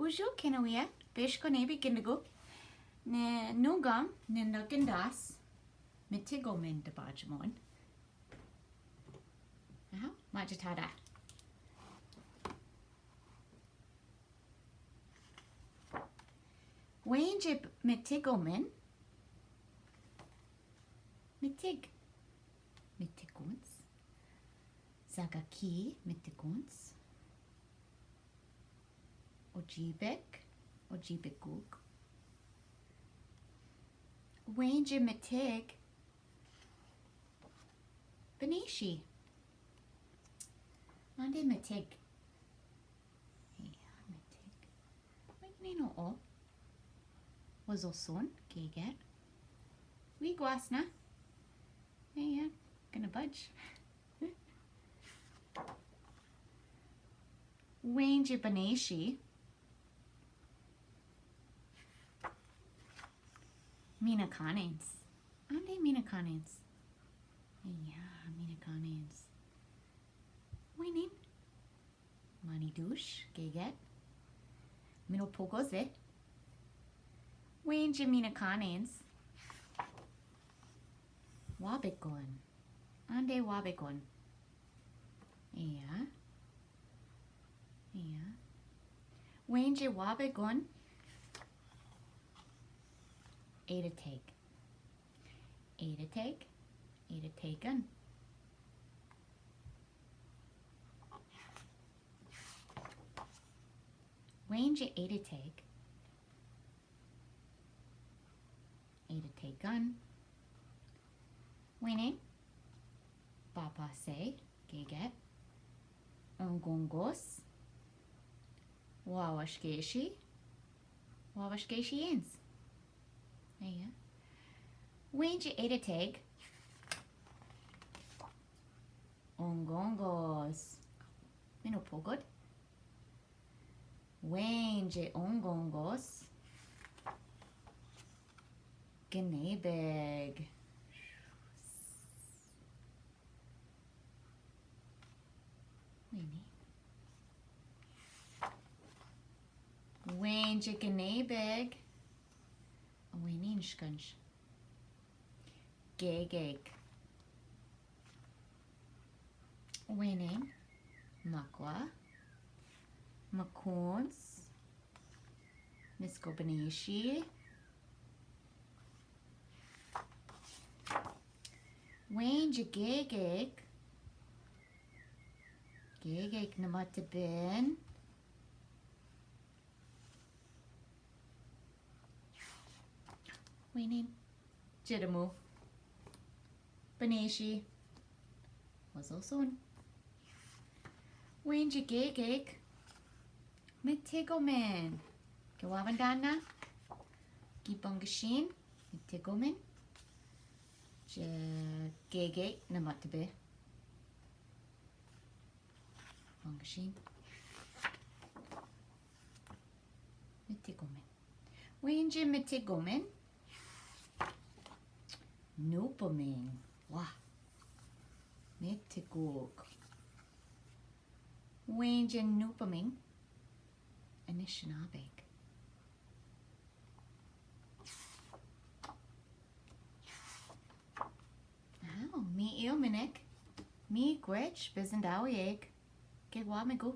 Bonjour, Kenawia. Bish Konebi Kindigo. Ne Nugam, Nindakindas. Mitigomin de Bajamon. Aha, Majitada. Wanjib Mitigomin. Mitig. Mitiguns. Zagaki Mitiguns. Ojibek. Ojibekuk. Wanjib Mitig. Benishi. Ande Mitig. Yeah, Mitig. Wait, no all. Was son, Geget. We guasna. Yeah, gonna budge. Wanjib Benishi. Mina Conans. Ande Mina Conans. Yeah, Mina Conans. Winning. Mani douche, Geget. Mino Pogoze. Wayne Jamina Conans. Wabikon. Ande Wabikon. Yeah. Yeah. Wayne J Wabikon. Ada take. Ada take. Ada taken. Wayne J Ada take. Ada taken. Winning. Papa say. Geget. Ongongos. Wawashkeshi. Wawashkeshians. There you go. Wayne J Ada take. Ongongos. Mino pogod. Wayne J Ongongos. Genebeg. Wayne J Genebeg. Wayne Shkunch. Gegeg. Winning. Makwa. Macoons. Misko Benishi. Wayne Jagegeg. Gegeg Namatabin. Winning. Jidamu. Benishi. Was also on. Wayne Jagegeg. Mitigoman. Gawavandana. Gibangashin. Mitigoman. Jagegeg Namatabe. Bangashin. Mitigoman. Wayne Jim Mitigoman. Nupamin. Wah. Mitigog. Wayne Jim Nupamin. Anishinabeg. Oh, me Ilminik. Me Gwitch. Bizendawieg. Gigwamigu.